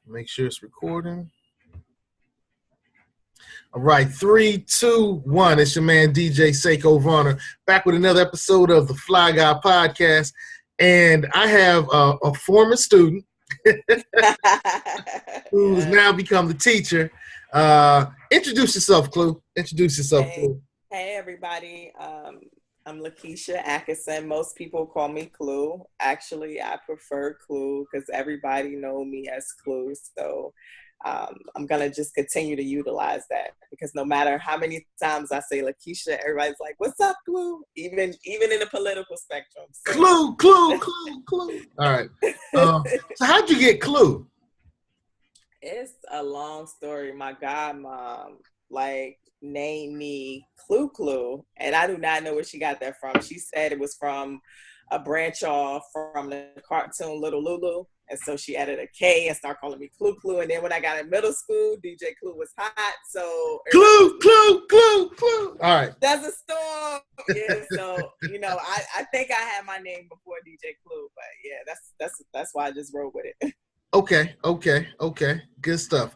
Make sure it's recording. All right, 3, 2, 1. It's your man DJ Seiko Varner back with another episode of the Fly Guy Podcast, and I have a former student who's now become the teacher. Introduce yourself, Klu. Introduce yourself, Klu. Hey, everybody. I'm Lakeisha Atkinson. Most people call me Klu. Actually, I prefer Klu because everybody know me as Klu. So I'm going to just continue to utilize that because no matter how many times I say Lakeisha, everybody's like, what's up, Klu? Even in the political spectrum. So. Klu. All right. So how'd you get Klu? It's a long story. My godmom, named me Klu-Klu, and I do not know where she got that from. She said it was from a branch off from the cartoon Little Lulu, and so she added a K and started calling me Klu-Klu. And then when I got in middle school, DJ Klu was hot, so Klu. All right, that's a storm. Yeah, so I think I had my name before DJ Klu, but yeah, that's why I just rolled with it. Okay. Good stuff.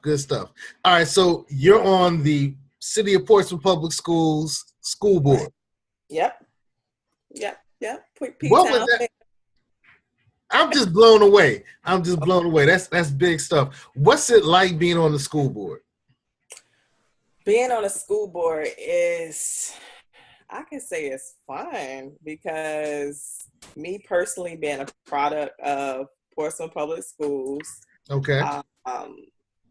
All right, so you're on the City of Portsmouth Public Schools school board. Yep. What was that? I'm just blown away. That's big stuff. What's it like being on the school board? Being on a school board I can say it's fun because me personally being a product of Portsmouth Public Schools. Okay.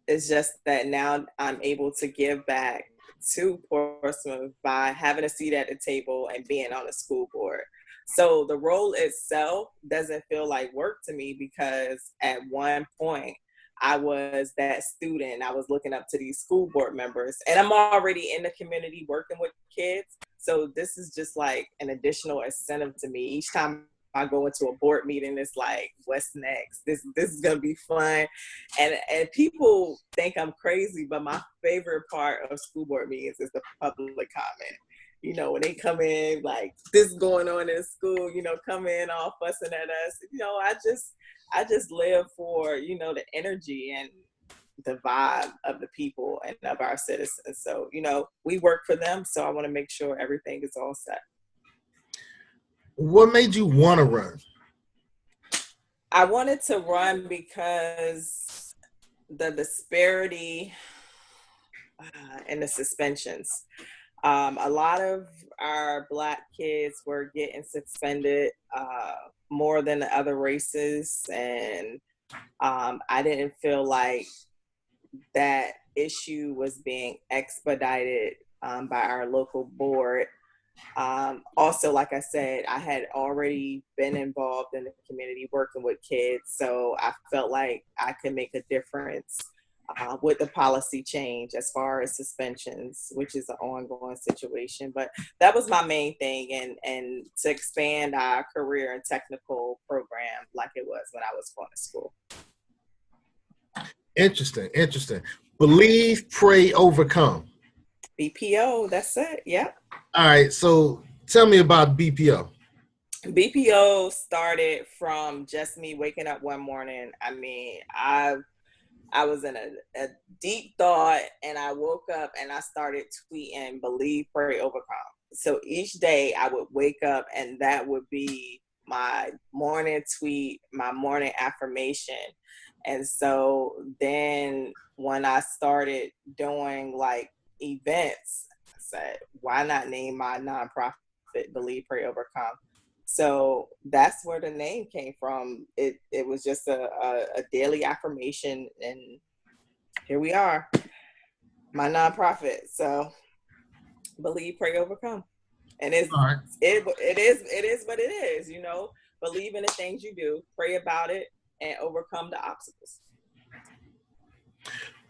It's just that now I'm able to give back to Portsmouth by having a seat at the table and being on the school board. So the role itself doesn't feel like work to me because at one point I was that student. I was looking up to these school board members, and I'm already in the community working with kids. So this is just like an additional incentive to me. Each time I go into a board meeting, it's like, what's next? This is gonna be fun. And people think I'm crazy, but my favorite part of school board meetings is the public comment. When they come in, like, this is going on in school, come in all fussing at us. I just live for, the energy and the vibe of the people and of our citizens. So, we work for them. So I want to make sure everything is all set. What made you want to run? I wanted to run because the disparity and the suspensions. A lot of our Black kids were getting suspended more than the other races, and I didn't feel like that issue was being expedited by our local board. Also, like I said, I had already been involved in the community working with kids, so I felt like I could make a difference with the policy change as far as suspensions, which is an ongoing situation. But that was my main thing, and to expand our career and technical program like it was when I was going to school. Interesting. Believe, pray, overcome. BPO, that's it. Yeah. All right, so tell me about BPO. BPO started from just me waking up one morning. I mean, I was in a deep thought, and I woke up and I started tweeting, believe, pray, overcome. So each day I would wake up and that would be my morning tweet, my morning affirmation. And so then when I started doing like events, I said, why not name my nonprofit Believe, Pray, Overcome? So that's where the name came from. It was just a daily affirmation, and here we are, my nonprofit. So Believe, Pray, Overcome, and it is what it is. Believe in the things you do, pray about it, and overcome the obstacles.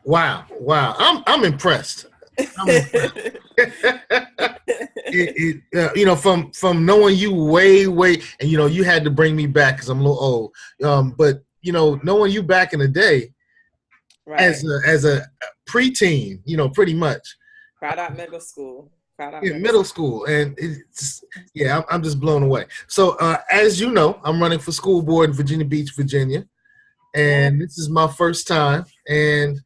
Wow, I'm impressed. From knowing you way, and you had to bring me back because I'm a little old. But knowing you back in the day, right, as a preteen, pretty much. Right out middle school. Middle school, and I'm just blown away. So as you know, I'm running for school board in Virginia Beach, Virginia, and this is my first time. And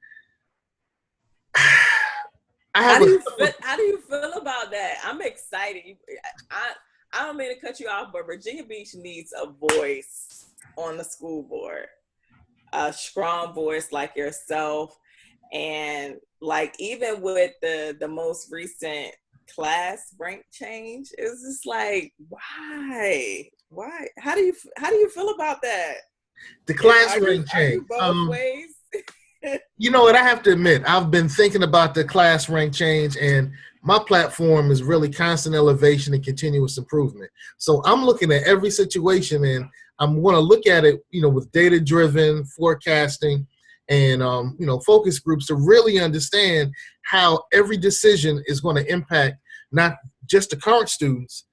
how do you feel about that? I'm excited. I don't mean to cut you off, but Virginia Beach needs a voice on the school board, a strong voice like yourself. And like even with the most recent class rank change, it's just like why? How do you feel about that? The class rank change. Are you both ways? You know what? I have to admit, I've been thinking about the class rank change, and my platform is really constant elevation and continuous improvement. So I'm looking at every situation, and I'm going to look at it, with data-driven forecasting and, focus groups to really understand how every decision is going to impact not just the current students,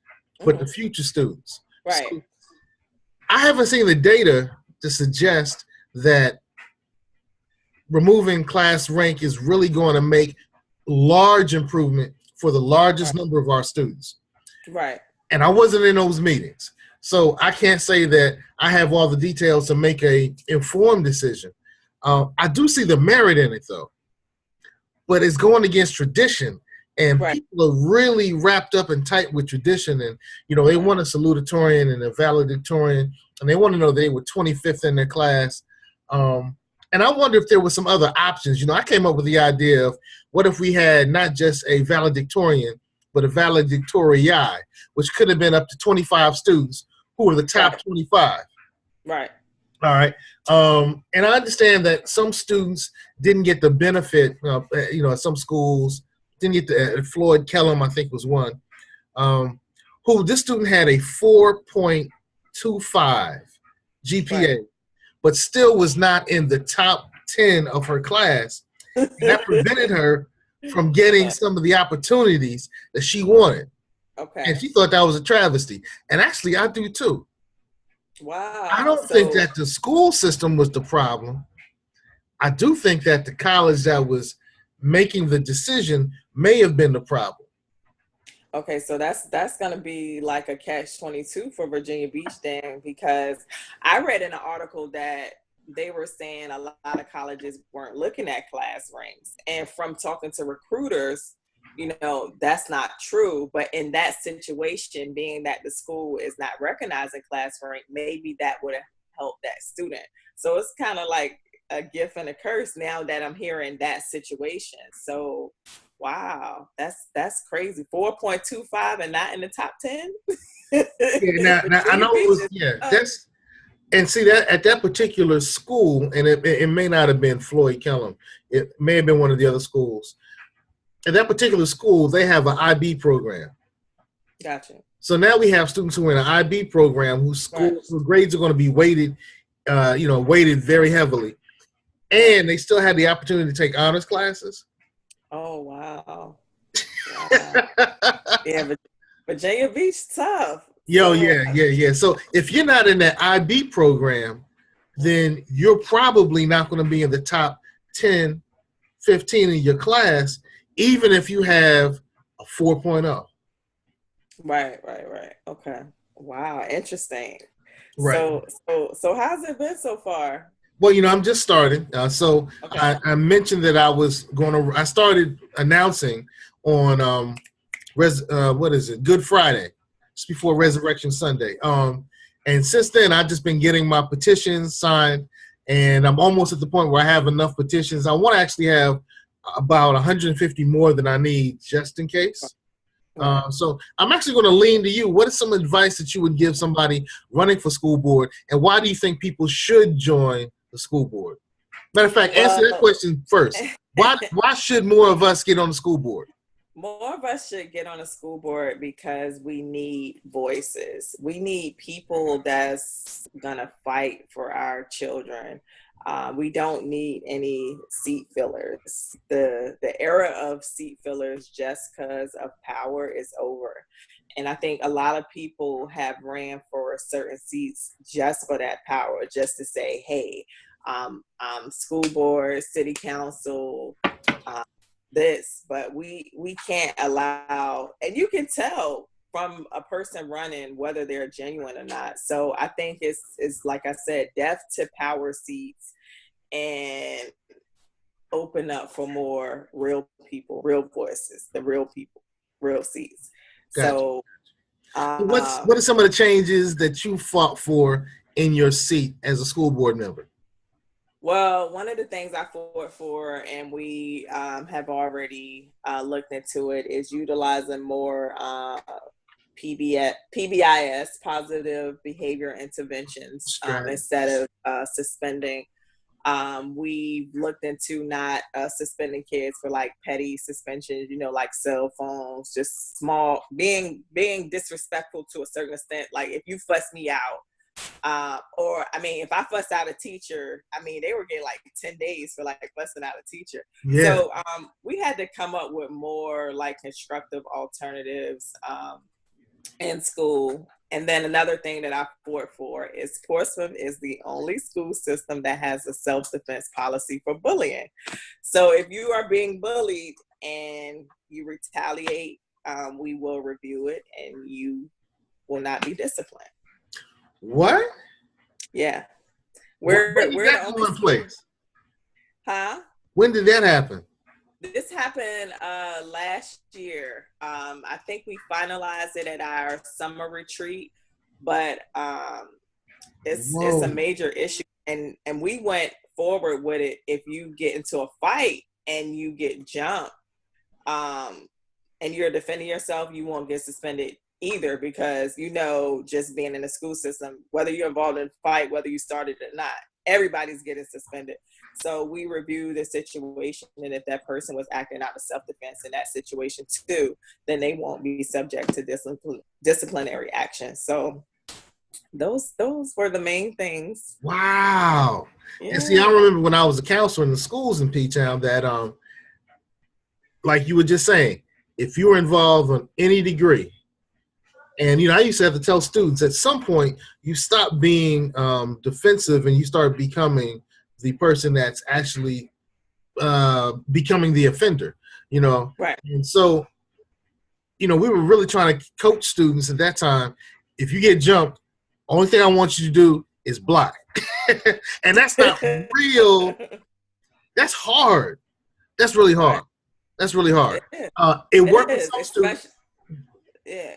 but the future students. Right. So I haven't seen the data to suggest that removing class rank is really going to make large improvement for the largest number of our students. Right. And I wasn't in those meetings. So I can't say that I have all the details to make a informed decision. I do see the merit in it, though. But it's going against tradition. And people are really wrapped up and tight with tradition. And, they want a salutatorian and a valedictorian. And they want to know they were 25th in their class. And I wonder if there were some other options. I came up with the idea of what if we had not just a valedictorian, but a valedictoriae, which could have been up to 25 students who were the top 25. Right. All right. And I understand that some students didn't get the benefit, at some schools, didn't get the Floyd Kellum, I think was one, who this student had a 4.25 GPA. But still was not in the top 10 of her class. And that prevented her from getting some of the opportunities that she wanted. Okay. And she thought that was a travesty. And actually, I do too. Wow. I don't think that the school system was the problem. I do think that the college that was making the decision may have been the problem. Okay, so that's going to be like a catch-22 for Virginia Beach then, because I read in an article that they were saying a lot of colleges weren't looking at class ranks. And from talking to recruiters, that's not true. But in that situation, being that the school is not recognizing class rank, maybe that would have helped that student. So it's kind of like a gift and a curse now that I'm hearing that situation. So wow, that's crazy. 4.25 and not in the top 10. Now I know it was that's and see that at that particular school, and it may not have been Floyd Kellum. It may have been one of the other schools. At that particular school, they have an IB program. Gotcha. So now we have students who are in an IB program whose grades are going to be weighted, weighted very heavily, and they still have the opportunity to take honors classes. Oh, wow. Yeah, Virginia Beach tough. Yeah. So if you're not in that IB program, then you're probably not going to be in the top 10, 15 in your class, even if you have a 4.0. Right. Okay. Wow, interesting. Right. So how's it been so far? Well, I'm just starting. I mentioned that I started announcing on Good Friday, just before Resurrection Sunday. And since then, I've just been getting my petitions signed, and I'm almost at the point where I have enough petitions. I want to actually have about 150 more than I need just in case. So I'm actually going to lean to you. What is some advice that you would give somebody running for school board, and why do you think people should join the school board? Matter of fact, answer that question first. Why should more of us get on the school board? More of us should get on a school board because we need voices. We need people that's gonna fight for our children. We don't need any seat fillers. The era of seat fillers just because of power is over. And I think a lot of people have ran for certain seats just for that power, just to say, hey, school board, city council, this, but we can't allow, and you can tell from a person running, whether they're genuine or not. So I think it's like I said, death to power seats and open up for more real people, real voices, the real people, real seats. Gotcha. So what are some of the changes that you fought for in your seat as a school board member? Well, one of the things I fought for, and we have already looked into it, is utilizing more PBIS, positive behavior interventions, instead of suspending. We looked into not suspending kids for like petty suspensions, like cell phones, just small, being disrespectful to a certain extent. Like if you fuss me out, or I mean, if I fussed out a teacher, I mean, they were getting like 10 days for like fussing out a teacher. Yeah. So we had to come up with more like constructive alternatives in school. And then another thing that I fought for is Portsmouth is the only school system that has a self-defense policy for bullying. So if you are being bullied and you retaliate, we will review it and you will not be disciplined. What? Yeah. We're the only place. Huh? When did that happen? This happened last year. I think we finalized it at our summer retreat, but it's a major issue. And we went forward with it. If you get into a fight and you get jumped, and you're defending yourself, you won't get suspended either, because just being in the school system, whether you're involved in a fight, whether you started or not, everybody's getting suspended. So we review the situation, and if that person was acting out of self-defense in that situation too, then they won't be subject to disciplinary action. So those were the main things. Wow. Yeah. And see, I remember when I was a counselor in the schools in P-Town that, like you were just saying, if you were involved in any degree, and, I used to have to tell students at some point, you stop being defensive and you start becoming the person that's actually becoming the offender, Right. And so, we were really trying to coach students at that time. If you get jumped, only thing I want you to do is block. And that's not real. That's hard. That's really hard. That's really hard. It worked with some students. Yeah.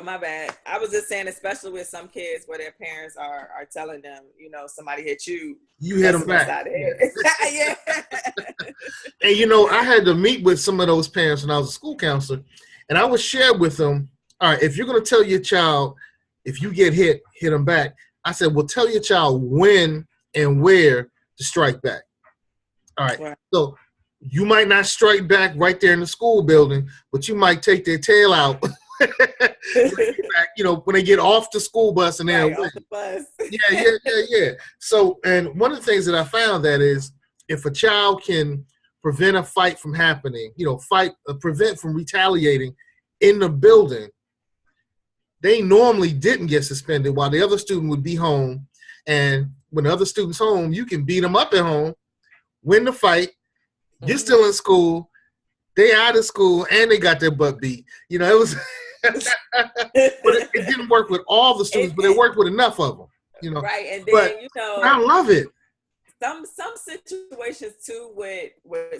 My bad. I was just saying, especially with some kids where their parents are telling them, somebody hit you. You hit them back. Yeah. And, I had to meet with some of those parents when I was a school counselor, and I would share with them, all right, if you're going to tell your child, if you get hit them back. I said, well, tell your child when and where to strike back. All right. So you might not strike back right there in the school building, but you might take their tail out. When they get off the school bus and they're off the bus. Yeah. So, and one of the things that I found that is, if a child can prevent a fight from happening, prevent from retaliating in the building, they normally didn't get suspended while the other student would be home. And when the other student's home, you can beat them up at home, win the fight. You're still in school. They out of school and they got their butt beat. It was, but it didn't work with all the students, but it worked with enough of them. Right, and then I love it. Some situations too with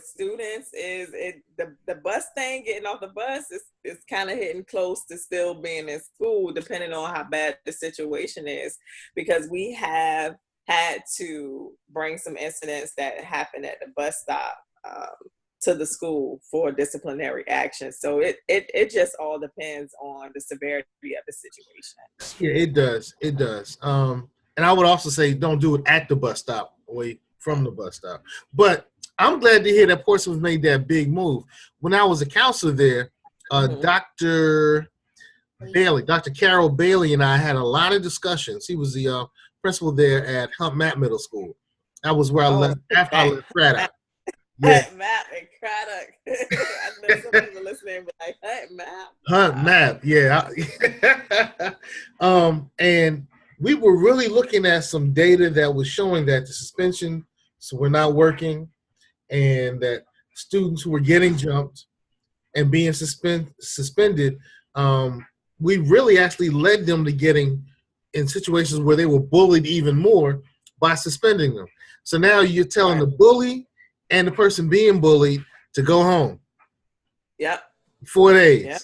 students is the bus thing, getting off the bus is kind of hitting close to still being in school, depending on how bad the situation is, because we have had to bring some incidents that happened at the bus stop to the school for disciplinary action. So it just all depends on the severity of the situation. Yeah, it does. It does. And I would also say, don't do it at the bus stop, away from the bus stop. But I'm glad to hear that Portsmouth made that big move. When I was a counselor there, Dr. Carol Bailey and I had a lot of discussions. He was the principal there at Hunt Map Middle School. That was where I left after I left Craddock. Yeah. Hunt Map and Craddock. I know some people listening, but like Hunt Map. Hunt Map, yeah. And we were really looking at some data that was showing that the suspension were not working, and that students who were getting jumped and being suspended we really actually led them to getting in situations where they were bullied even more by suspending them. So now you're telling the bully and the person being bullied to go home. Yep. 4 days. Yep.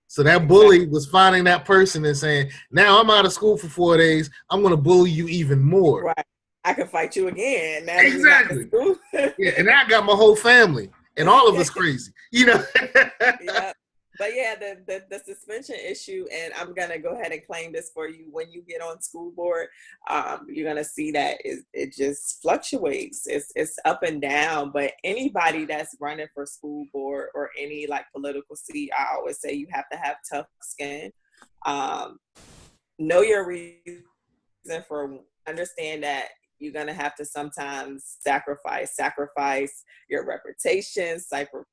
So that bully was finding that person and saying, now I'm out of school for 4 days. I'm going to bully you even more. Right. I can fight you again. Now exactly. Yeah, and I got my whole family and all of us crazy. You know? Yeah. But yeah, the suspension issue, and I'm gonna go ahead and claim this for you. When you get on school board, you're gonna see that it just fluctuates. It's up and down. But anybody that's running for school board or any like political seat, I always say you have to have tough skin. Know your reason for, understand that you're going to have to sometimes sacrifice your reputation,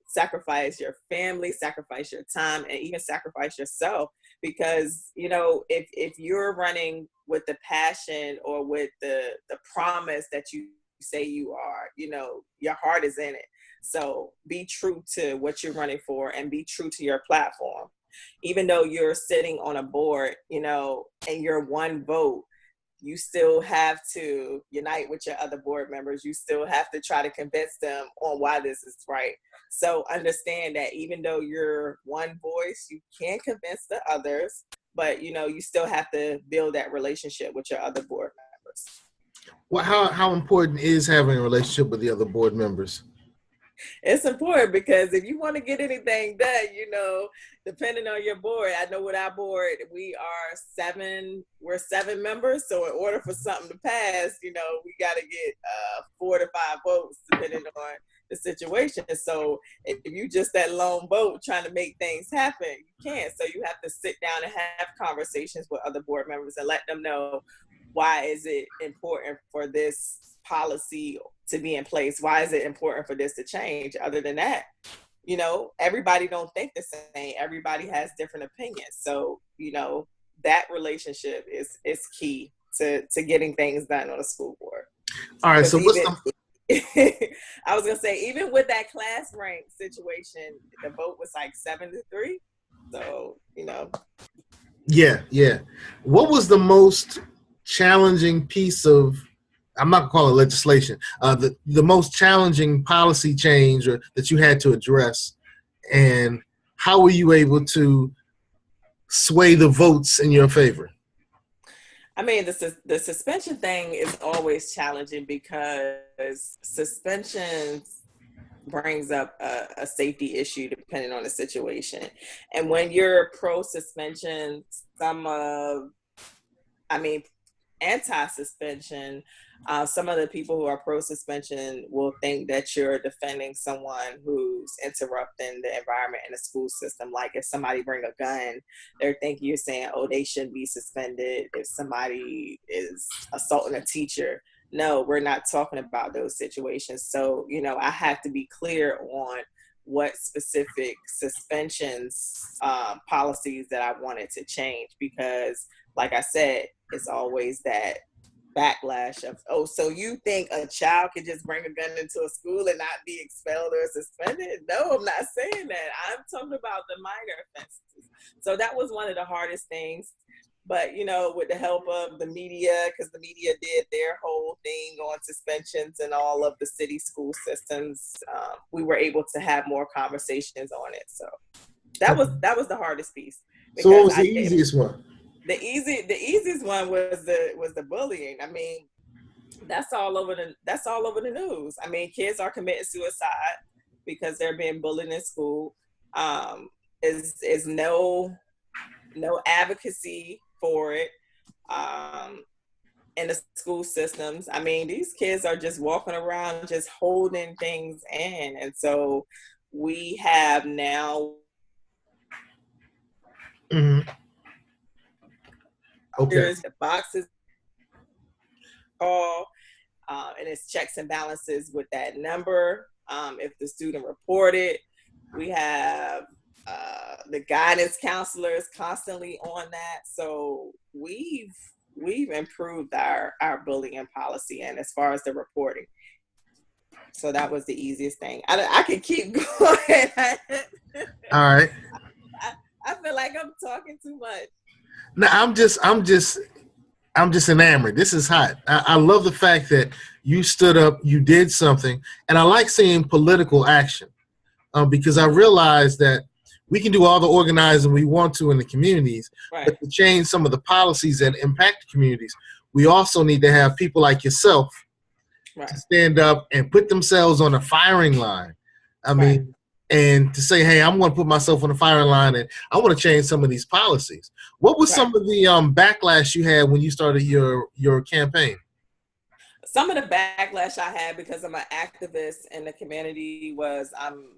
sacrifice your family, sacrifice your time, and even sacrifice yourself. Because, you know, if you're running with the passion or with the promise that you say you are, you know, your heart is in it. So be true to what you're running for and be true to your platform. Even though you're sitting on a board, you know, and you're one vote, you still have to unite with your other board members. You still have to try to convince them on why this is right. So understand that even though you're one voice, you can convince the others, but you know, you still have to build that relationship with your other board members. Well, how important is having a relationship with the other board members? It's important because if you want to get anything done, you know, depending on your board, I know with our board, we're 7 members. So in order for something to pass, you know, we got to get 4 to 5 votes depending on the situation. So if you just that lone vote trying to make things happen, you can't. So you have to sit down and have conversations with other board members and let them know, why is it important for this policy to be in place? Why is it important for this to change? Other than that, you know, everybody don't think the same. Everybody has different opinions. So, you know, that relationship is key to getting things done on a school board. All right. So what's I was gonna say, even with that class rank situation, the vote was like 7-3. So, you know. Yeah. What was the most challenging piece of, I'm not gonna call it legislation, the most challenging policy change that you had to address, and how were you able to sway the votes in your favor? I mean, the suspension thing is always challenging because suspensions brings up a safety issue depending on the situation. And when you're pro suspension, anti-suspension, some of the people who are pro-suspension will think that you're defending someone who's interrupting the environment in the school system. Like if somebody bring a gun, they're thinking you're saying, oh, they shouldn't be suspended. If somebody is assaulting a teacher, no, we're not talking about those situations. So, you know, I have to be clear on what specific suspensions policies that I wanted to change, because like I said, it's always that backlash of, oh, so you think a child can just bring a gun into a school and not be expelled or suspended? No, I'm not saying that. I'm talking about the minor offenses. So that was one of the hardest things. But, you know, with the help of the media, because the media did their whole thing on suspensions and all of the city school systems, we were able to have more conversations on it. So that was the hardest piece. So what was the easiest one? The easiest one was the bullying. I mean, that's all over the news. I mean, kids are committing suicide because they're being bullied in school. Is no advocacy for it in the school systems. I mean, these kids are just walking around just holding things in, and so we have now. Mm-hmm. Okay. There's the boxes all, and it's checks and balances with that number. If the student reported, we have the guidance counselors constantly on that. So we've improved our bullying policy, and as far as the reporting. So that was the easiest thing. I can keep going. All right. I feel like I'm talking too much. No, I'm just enamored. This is hot. I love the fact that you stood up, you did something, and I like seeing political action because I realize that we can do all the organizing we want to in the communities, Right. but to change some of the policies that impact the communities, we also need to have people like yourself Right. to stand up and put themselves on the firing line. I Right. mean, and to say, hey, I'm going to put myself on the firing line and I want to change some of these policies. What was some of the backlash you had when you started your campaign? Some of the backlash I had because I'm an activist in the community was I'm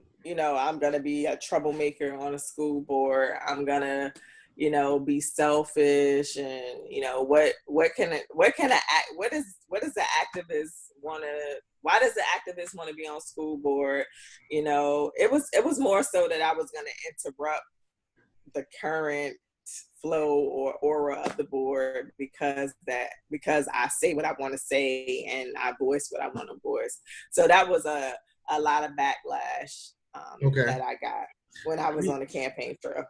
gonna be a troublemaker on a school board. I'm gonna, be selfish and what does the activist want to why does the activist want to be on school board? It was more so that I was gonna interrupt the current flow or aura of the board because I say what I want to say and I voice what I want to voice. So that was a lot of backlash that I got when I was on the campaign trail.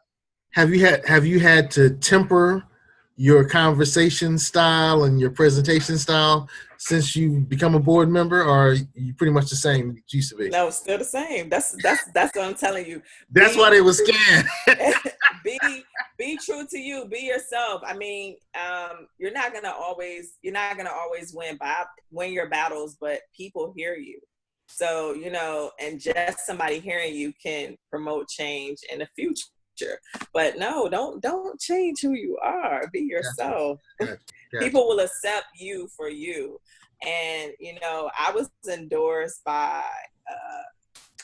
Have you had to temper your conversation style and your presentation style since you become a board member, or are you pretty much the same it used to be? No, still the same. That's what I'm telling you. That's why they were scared. Be true to you. Be yourself. I mean, you're not gonna always win your battles, but people hear you. So and just somebody hearing you can promote change in the future. But no, don't change who you are. Be yourself. Gotcha. People will accept you for you. And I was endorsed by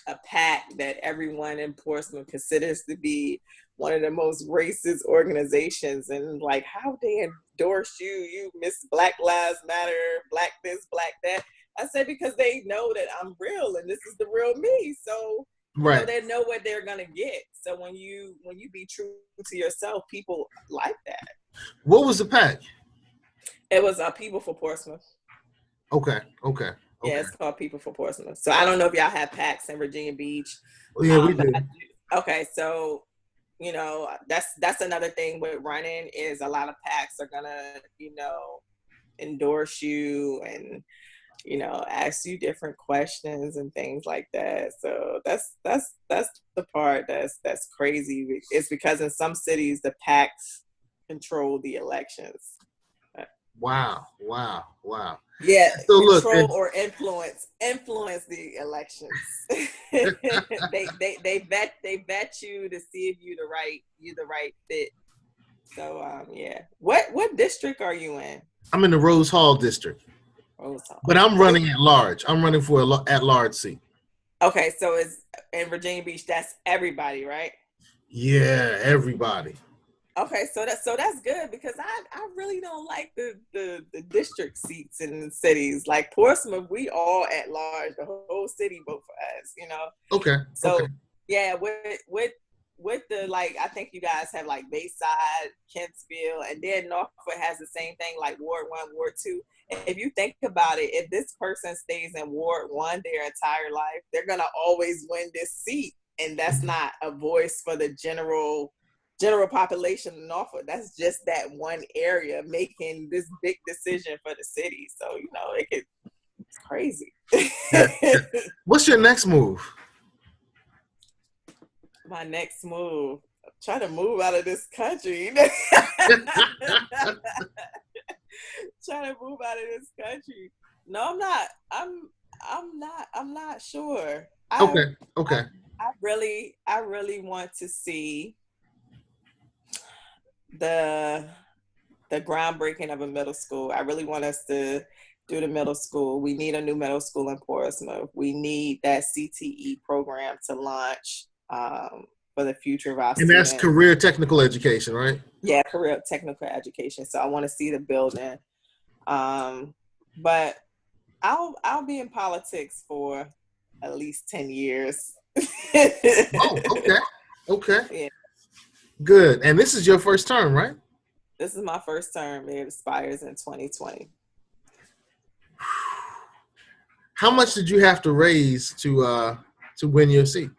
a PAC that everyone in Portsmouth considers to be one of the most racist organizations. And like, how they endorse you Miss Black Lives Matter, Black this, Black that. I said, because they know that I'm real and this is the real me. So they know what they're gonna get. So when you be true to yourself, people like that. What was the PAC? It was People for Portsmouth. Okay. Yeah, it's called People for Portsmouth. So I don't know if y'all have PACs in Virginia Beach. Yeah, we do. Okay, so that's another thing with running is a lot of PACs are gonna endorse you and ask you different questions and things like that. So that's the part that's crazy. It's because in some cities the PACs control the elections. Wow. Yeah, so control or influence the elections. they vet you to see if you're the right fit. So yeah. What district are you in? I'm in the Rose Hall district. But I'm running at large. I'm running for an at-large seat. Okay, so it's in Virginia Beach. That's everybody, right? Yeah, everybody. Okay, so that's good because I really don't like the district seats in the cities. Like Portsmouth, we all at large. The whole city vote for us. Okay. So yeah, with the I think you guys have like Bayside, Kentsville, and then Norfolk has the same thing like Ward 1, Ward 2. If you think about it, if this person stays in Ward 1 their entire life, they're gonna always win this seat, and that's not a voice for the general population in Norfolk. That's just that one area making this big decision for the city. So it's crazy. What's your next move? My next move, I'm trying to move out of this country. Trying to move out of this country. No, I'm not. I'm not sure. Okay. I really want to see the groundbreaking of a middle school. I really want us to do the middle school. We need a new middle school in Portsmouth. We need that CTE program to launch for the future of our students. And that's career technical education, right? Yeah, career technical education. So I want to see the building. But I'll be in politics for at least 10 years. Oh, okay. Yeah. Good. And this is your first term, right? This is my first term. It expires in 2020. How much did you have to raise to win your seat?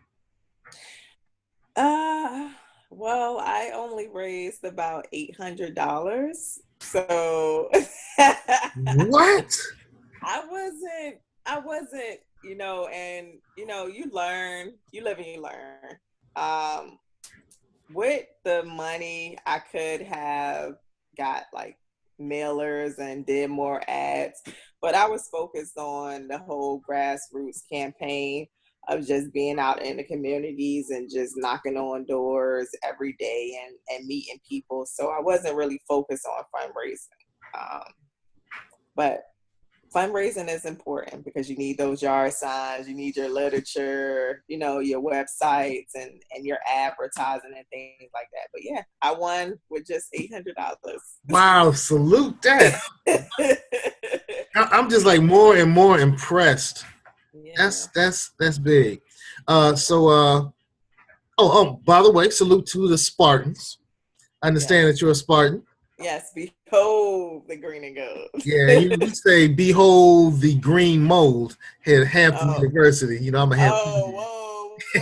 Well, I only raised about $800. So What? I wasn't, and you learn, you live and you learn. Um, with the money, I could have got like mailers and did more ads, but I was focused on the whole grassroots campaign of just being out in the communities and just knocking on doors every day and meeting people. So I wasn't really focused on fundraising. But fundraising is important because you need those yard signs, you need your literature, your websites and your advertising and things like that. But yeah, I won with just $800. Wow, salute that. I'm just like more and more impressed. Yeah. That's big. By the way, salute to the Spartans. I understand that you're a Spartan. Yes, behold the green and gold. Yeah, we say behold the green mold here at Hampton University. I'm a Hampton. Oh, whoa.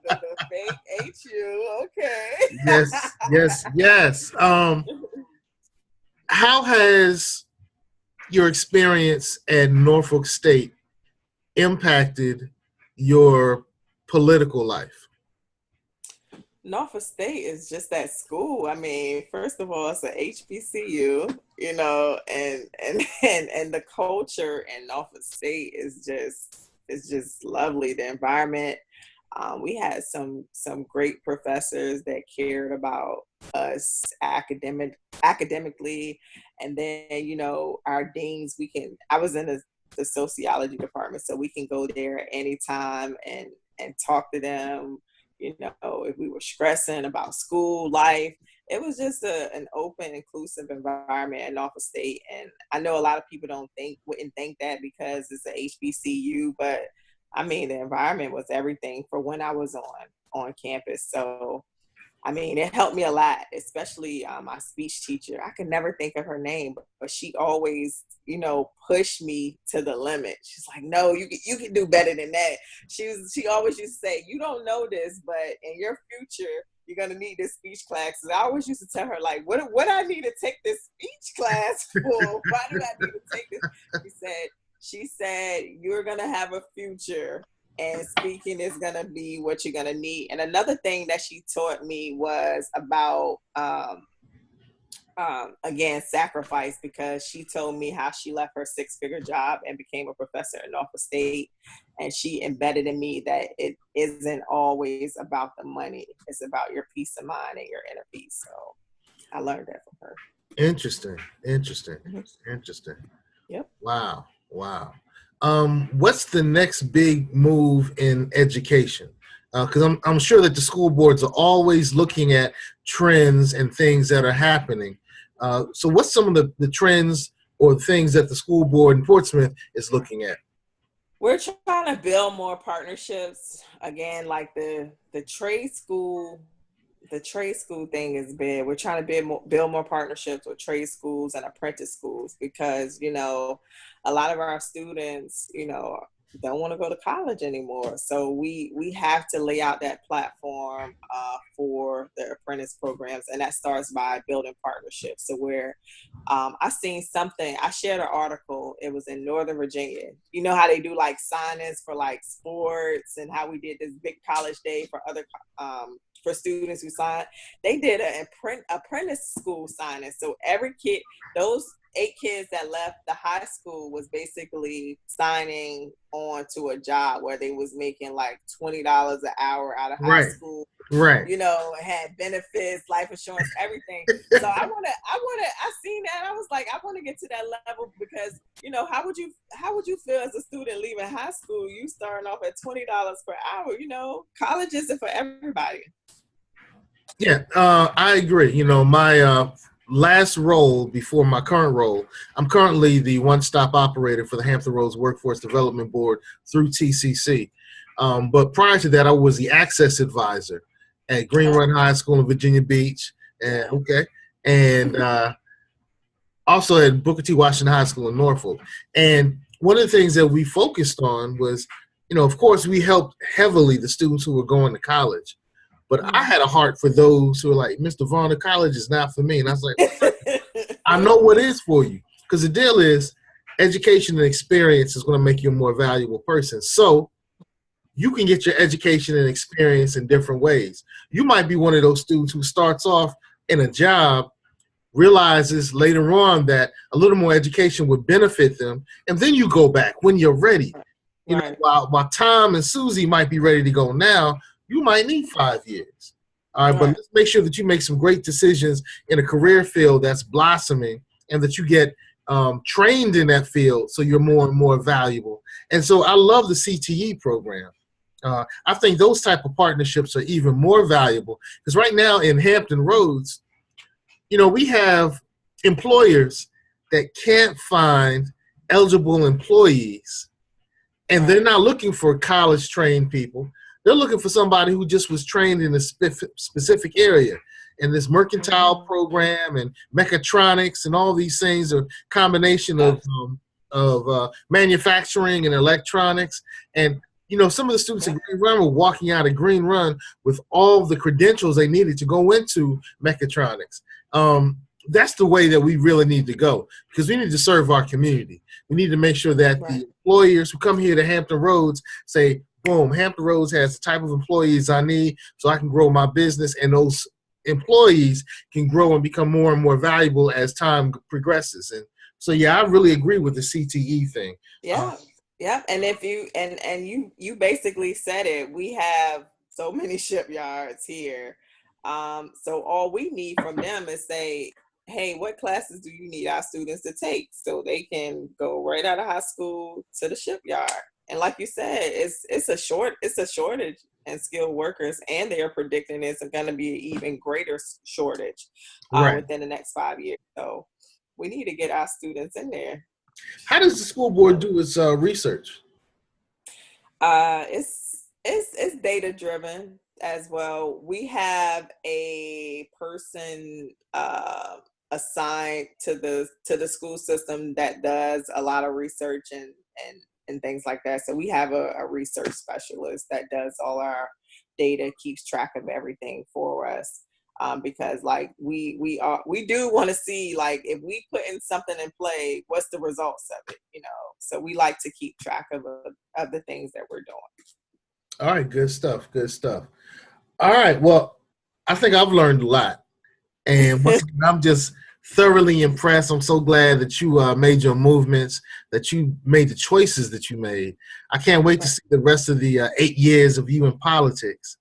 The fake HU. Okay. Yes. How has your experience at Norfolk State impacted your political life? Norfolk State is just that school. I mean, first of all, it's a HBCU, and the culture in Norfolk State is just lovely. The environment. We had some great professors that cared about us academically, and then our deans. I was in the sociology department, so we can go there at any time and talk to them. If we were stressing about school life, it was just an open, inclusive environment in Norfolk State. And I know a lot of people wouldn't think that because it's a HBCU, but I mean, the environment was everything for when I was on campus. So, I mean, it helped me a lot, especially my speech teacher. I could never think of her name, but she always, pushed me to the limit. She's like, no, you can do better than that. She always used to say, you don't know this, but in your future, you're going to need this speech class. And I always used to tell her, like, what I need to take this speech class for? Why do I need to take this? She said, you're going to have a future and speaking is going to be what you're going to need. And another thing that she taught me was about, again, sacrifice, because she told me how she left her 6-figure job and became a professor at Norfolk State. And she embedded in me that it isn't always about the money. It's about your peace of mind and your inner peace. So I learned that from her. Interesting. Yep. Wow. What's the next big move in education? Because I'm sure that the school boards are always looking at trends and things that are happening. So what's some of the trends or things that the school board in Portsmouth is looking at? We're trying to build more partnerships. Again, like the trade school thing is big. We're trying to build more partnerships with trade schools and apprentice schools because, a lot of our students, don't want to go to college anymore. So we have to lay out that platform for the apprentice programs. And that starts by building partnerships. So where I seen something, I shared an article, it was in Northern Virginia. You know how they do like sign-ins for like sports and how we did this big college day for other for students who signed. They did an apprentice school signing. So every kid, those 8 kids that left the high school was basically signing on to a job where they was making like $20 an hour out of high school. Right. Had benefits, life insurance, everything. So I seen that. I was like, I want to get to that level because, how would you feel as a student leaving high school? You starting off at $20 per hour, college isn't for everybody. Yeah, I agree. My last role before my current role, I'm currently the one-stop operator for the Hampton Roads Workforce Development Board through TCC. But prior to that, I was the access advisor at Green Run High School in Virginia Beach. And also at Booker T. Washington High School in Norfolk. And one of the things that we focused on was, of course, we helped heavily the students who were going to college. But I had a heart for those who are like, Mr. Varner, college is not for me. And I was like, I know what is for you. Because the deal is education and experience is going to make you a more valuable person. So you can get your education and experience in different ways. You might be one of those students who starts off in a job, realizes later on that a little more education would benefit them, and then you go back when you're ready. You know, while Tom and Susie might be ready to go now, you might need 5 years. All right, but let's make sure that you make some great decisions in a career field that's blossoming, and that you get trained in that field so you're more and more valuable. And so I love the CTE program. I think those type of partnerships are even more valuable because right now in Hampton Roads, you know, we have employers that can't find eligible employees, and they're not looking for college trained people. They're looking for somebody who just was trained in a specific area. And this mercantile program and mechatronics and all these things are a combination of manufacturing and electronics. And you know, some of the students at Green Run were walking out of Green Run with all the credentials they needed to go into mechatronics. That's the way that we really need to go because we need to serve our community. We need to make sure that the employers who come here to Hampton Roads say, boom, Hampton Roads has the type of employees I need so I can grow my business, and those employees can grow and become more and more valuable as time progresses. And so, yeah, I really agree with the CTE thing. Yeah, and if you and you basically said it. We have so many shipyards here, so all we need from them is say, hey, what classes do you need our students to take so they can go right out of high school to the shipyard? And like you said, it's a shortage in skilled workers, and they are predicting it's going to be an even greater shortage within the next 5 years. So we need to get our students in there. How does the school board do its research? It's data driven as well. We have a person assigned to the school system that does a lot of research and things like that. So we have a research specialist that does all our data, keeps track of everything for us. Because like we do want to see, like, if we put in something in play, what's the results of it, you know? So we like to keep track of the things that we're doing. All right, good stuff. Good stuff. All right, well, I think I've learned a lot, and once again, I'm just thoroughly impressed. I'm so glad that you made your movements, that you made the choices that you made. I can't wait to see the rest of the 8 years of you in politics.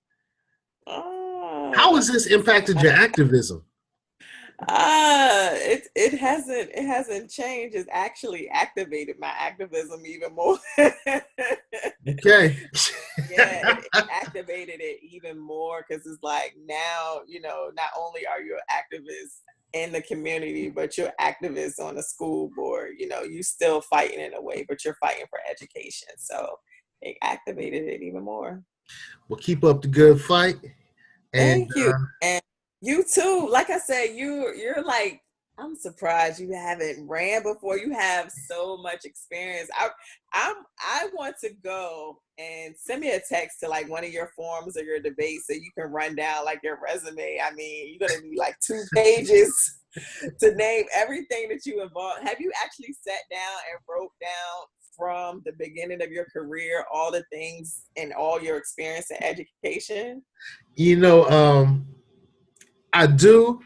How has this impacted your activism? It hasn't changed. It's actually activated my activism even more. Okay. Yeah, it activated it even more because it's like now, you know, not only are you an activist in the community, but you're activist on the school board. You know, you still fighting in a way, but you're fighting for education. So it activated it even more. Well, keep up the good fight. Thank you. And you too. Like I said, you're like, I'm surprised you haven't ran before. You have so much experience. I want to go and send me a text to like one of your forums or your debates so you can run down like your resume. I mean, you're gonna need like 2 pages to name everything that you involved. Have you actually sat down and wrote down from the beginning of your career all the things and all your experience in education? You know, I do,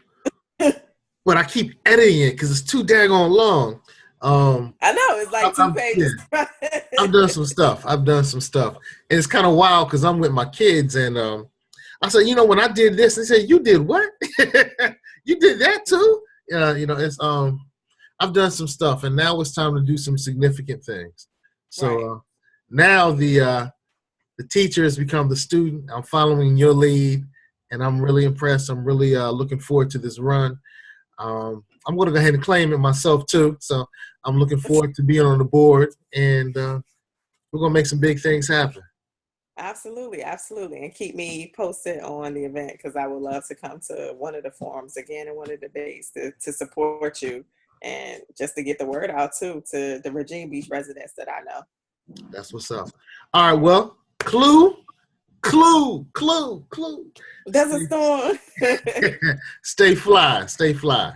but I keep editing it because it's too daggone long. I know, it's like 2 pages. Yeah. I've done some stuff. And it's kind of wild because I'm with my kids, and I said, you know, when I did this, they said, you did what? You did that too? You know, it's I've done some stuff, and now it's time to do some significant things. So now the teacher has become the student. I'm following your lead, and I'm really impressed. I'm really looking forward to this run. I'm going to go ahead and claim it myself too. So I'm looking forward to being on the board, and we're going to make some big things happen. Absolutely, absolutely. And keep me posted on the event because I would love to come to one of the forums again and one of the debates to support you and just to get the word out too to the Virginia Beach residents that I know. That's what's up. All right, well, Klu, Klu-Klu. That's a song. Stay fly. Stay fly.